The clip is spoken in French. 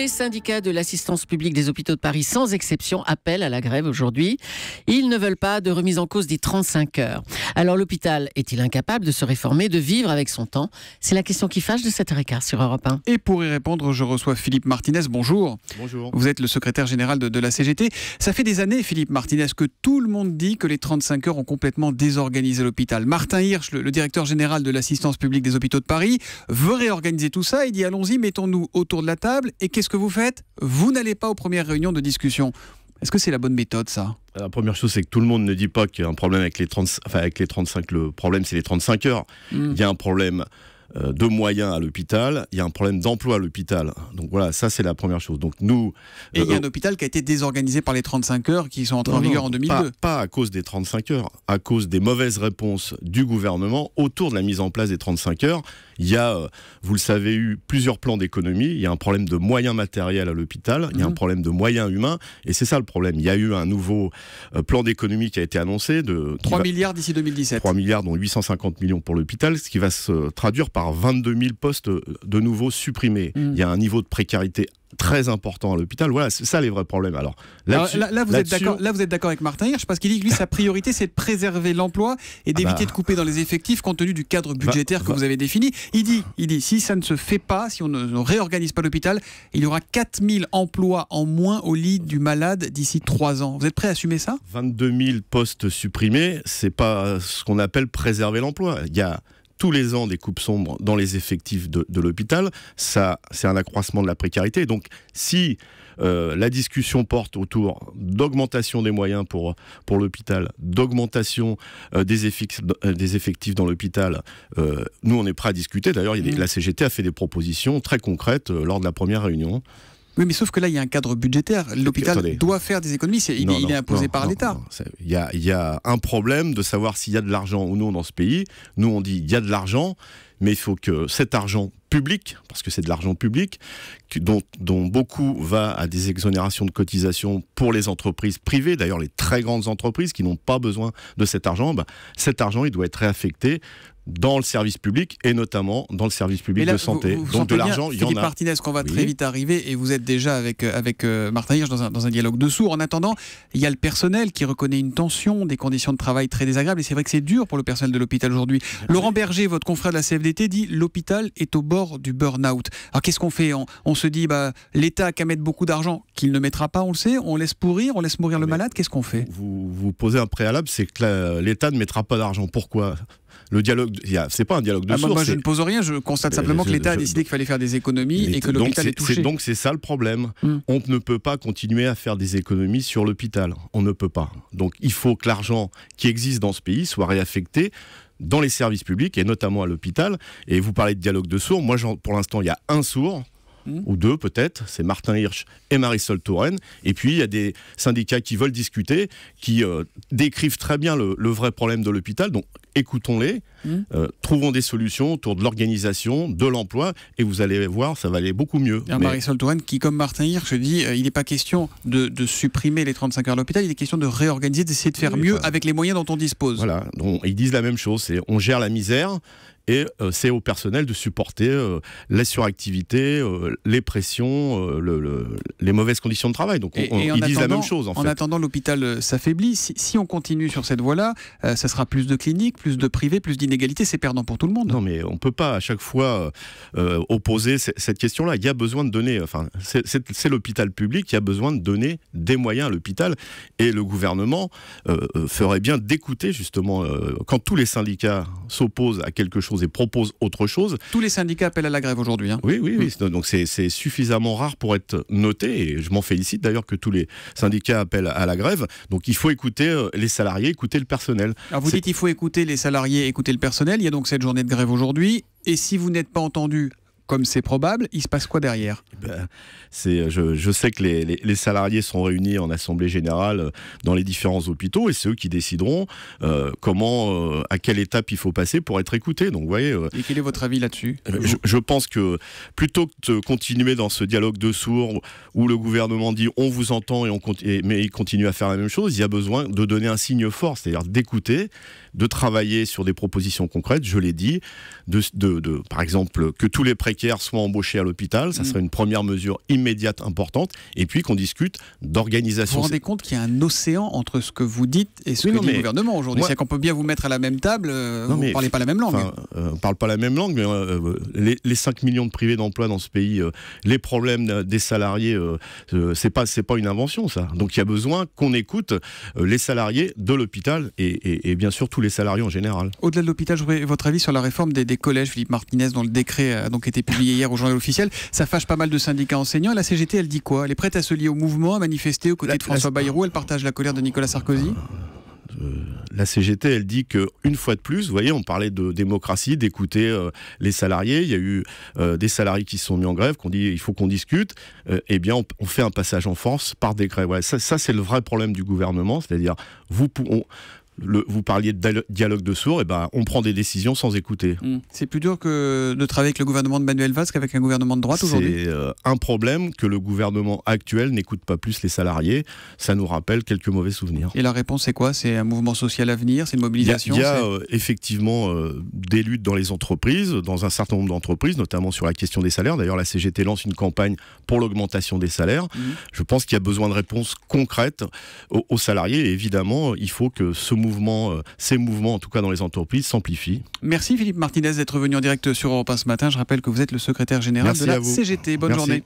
les syndicats de l'assistance publique des hôpitaux de Paris, sans exception, appellent à la grève aujourd'hui. Ils ne veulent pas de remise en cause des 35 heures. Alors l'hôpital est-il incapable de se réformer, de vivre avec son temps? C'est la question qui fâche de 7h15 sur Europe 1. Et pour y répondre, je reçois Philippe Martinez. Bonjour. Bonjour. Vous êtes le secrétaire général de la CGT. Ça fait des années, Philippe Martinez, que tout le monde dit que les 35 heures ont complètement désorganisé l'hôpital. Martin Hirsch, le directeur général de l'assistance publique des hôpitaux de Paris, veut réorganiser tout ça. Il dit allons-y, mettons-nous autour de la table. Et qu'est-ce que vous faites? Vous n'allez pas aux premières réunions de discussion. Est-ce que c'est la bonne méthode, ça? La première chose, c'est que tout le monde ne dit pas qu'il y a un problème avec les 35. Le problème, c'est les 35 heures. Il y a un problème de moyens à l'hôpital, il y a un problème d'emploi à l'hôpital. Donc voilà, ça c'est la première chose. Donc nous, et il y a un hôpital qui a été désorganisé par les 35 heures qui sont entrées en vigueur en 2002. Pas à cause des 35 heures, à cause des mauvaises réponses du gouvernement autour de la mise en place des 35 heures. Il y a, vous le savez, eu plusieurs plans d'économie. Il y a un problème de moyens matériels à l'hôpital, il y a un problème de moyens humains, et c'est ça le problème. Il y a eu un nouveau plan d'économie qui a été annoncé de 3 milliards d'ici 2017. 3 milliards, dont 850 millions pour l'hôpital, ce qui va se traduire par 22 000 postes de nouveau supprimés. Il y a un niveau de précarité très important à l'hôpital. Voilà, c'est ça les vrais problèmes. Alors là, vous êtes d'accord avec Martin Hirsch, parce qu'il dit que lui, sa priorité, c'est de préserver l'emploi et d'éviter de couper dans les effectifs compte tenu du cadre budgétaire que vous avez défini. Il dit, si ça ne se fait pas, si on ne réorganise pas l'hôpital, il y aura 4000 emplois en moins au lit du malade d'ici 3 ans. Vous êtes prêt à assumer ça? 22 000 postes supprimés, c'est pas ce qu'on appelle préserver l'emploi. Il y a tous les ans des coupes sombres dans les effectifs de l'hôpital. Ça, c'est un accroissement de la précarité. Donc, si la discussion porte autour d'augmentation des moyens pour l'hôpital, d'augmentation des effectifs dans l'hôpital, nous, on est prêt à discuter. D'ailleurs, la CGT a fait des propositions très concrètes lors de la première réunion. Oui, mais sauf que là, il y a un cadre budgétaire. L'hôpital doit faire des économies. Il est imposé par l'État. Il y a un problème de savoir s'il y a de l'argent ou non dans ce pays. Nous, on dit il y a de l'argent, mais il faut que cet argent public, parce que c'est de l'argent public, dont beaucoup va à des exonérations de cotisations pour les entreprises privées, d'ailleurs les très grandes entreprises qui n'ont pas besoin de cet argent, cet argent, il doit être réaffecté dans le service public et notamment dans le service public de santé. Donc de l'argent, il y en a. Philippe Martinez, qu'on va très vite arriver, et vous êtes déjà avec Martin Hirsch dans un dialogue de sourds. En attendant, il y a le personnel qui reconnaît une tension, des conditions de travail très désagréables, et c'est vrai que c'est dur pour le personnel de l'hôpital aujourd'hui. Laurent Berger, votre confrère de la CFDT, dit l'hôpital est au bord du burn-out. Alors qu'est-ce qu'on fait? On se dit l'État a qu'à mettre beaucoup d'argent qu'il ne mettra pas, on le sait, on laisse pourrir, on laisse mourir le malade, qu'est-ce qu'on fait? Vous posez un préalable, c'est que l'État ne mettra pas d'argent. Pourquoi? Le dialogue, c'est pas un dialogue de sourds. Moi, je ne pose rien, je constate simplement que l'État a décidé qu'il fallait faire des économies et que l'hôpital est touché. Donc c'est ça le problème. On ne peut pas continuer à faire des économies sur l'hôpital. On ne peut pas. Donc il faut que l'argent qui existe dans ce pays soit réaffecté dans les services publics et notamment à l'hôpital. Et vous parlez de dialogue de sourds. Moi, pour l'instant, il y a un sourd. Ou deux peut-être, c'est Martin Hirsch et Marisol Touraine. Et puis il y a des syndicats qui veulent discuter, qui décrivent très bien le vrai problème de l'hôpital. Donc écoutons-les, trouvons des solutions autour de l'organisation, de l'emploi, et vous allez voir, ça va aller beaucoup mieux. Marisol Touraine qui, comme Martin Hirsch, dit il n'est pas question de supprimer les 35 heures à l'hôpital, il est question de réorganiser, d'essayer de faire mieux avec les moyens dont on dispose. Voilà, donc, ils disent la même chose, on gère la misère. Et c'est au personnel de supporter la suractivité, les pressions, les mauvaises conditions de travail. Donc ils disent la même chose en fait. En attendant, l'hôpital s'affaiblit. Si on continue sur cette voie-là, ça sera plus de cliniques, plus de privés, plus d'inégalités. C'est perdant pour tout le monde. Non, mais on ne peut pas à chaque fois opposer cette question-là. Il y a besoin de donner, c'est l'hôpital public qui a besoin de donner des moyens à l'hôpital. Et le gouvernement ferait bien d'écouter justement quand tous les syndicats s'opposent à quelque chose et propose autre chose. Tous les syndicats appellent à la grève aujourd'hui. Oui. Donc c'est suffisamment rare pour être noté, et je m'en félicite d'ailleurs que tous les syndicats appellent à la grève. Donc il faut écouter les salariés, écouter le personnel. Alors vous dites il faut écouter les salariés, écouter le personnel. Il y a donc cette journée de grève aujourd'hui. Et si vous n'êtes pas entendu, comme c'est probable, il se passe quoi derrière? Je sais que les salariés sont réunis en assemblée générale dans les différents hôpitaux, et c'est eux qui décideront à quelle étape il faut passer pour être écouté. Donc, vous voyez, et quel est votre avis là-dessus? Je pense que plutôt que de continuer dans ce dialogue de sourds où le gouvernement dit on vous entend mais il continue à faire la même chose, il y a besoin de donner un signe fort, c'est-à-dire d'écouter, de travailler sur des propositions concrètes, je l'ai dit, par exemple que tous les précaires précaires soient embauchés à l'hôpital. Ça serait une première mesure immédiate, importante. Et puis qu'on discute d'organisation. Vous vous rendez compte qu'il y a un océan entre ce que vous dites et ce que dit le gouvernement aujourd'hui? C'est qu'on peut bien vous mettre à la même table, vous ne parlez pas la même langue. On ne parle pas la même langue, mais les 5 millions de privés d'emploi dans ce pays, les problèmes des salariés, c'est pas une invention, ça. Donc il y a besoin qu'on écoute les salariés de l'hôpital et bien sûr tous les salariés en général. Au-delà de l'hôpital, je voudrais votre avis sur la réforme des collèges, Philippe Martinez, dont le décret a donc été publié hier au Journal officiel. Ça fâche pas mal de syndicats enseignants. La CGT, elle dit quoi? Elle est prête à se lier au mouvement, à manifester aux côtés de François Bayrou. Elle partage la colère de Nicolas Sarkozy. La CGT, elle dit qu'une fois de plus, vous voyez, on parlait de démocratie, d'écouter les salariés. Il y a eu des salariés qui se sont mis en grève, qu'on dit il faut qu'on discute. Eh bien, on fait un passage en force par décret. Ouais, ça c'est le vrai problème du gouvernement, c'est-à-dire vous parliez de dialogue de sourds, et ben on prend des décisions sans écouter. C'est plus dur que de travailler avec le gouvernement de Manuel Valls qu'avec un gouvernement de droite aujourd'hui. C'est un problème que le gouvernement actuel n'écoute pas plus les salariés. Ça nous rappelle quelques mauvais souvenirs. Et la réponse, c'est quoi? C'est un mouvement social à venir? C'est une mobilisation? Il y a effectivement des luttes dans les entreprises, dans un certain nombre d'entreprises, notamment sur la question des salaires. D'ailleurs, la CGT lance une campagne pour l'augmentation des salaires. Je pense qu'il y a besoin de réponses concrètes aux salariés. Et évidemment, il faut que ces mouvements, en tout cas dans les entreprises, s'amplifient. Merci Philippe Martinez d'être venu en direct sur Europe 1 ce matin. Je rappelle que vous êtes le secrétaire général de la CGT. Bonne journée.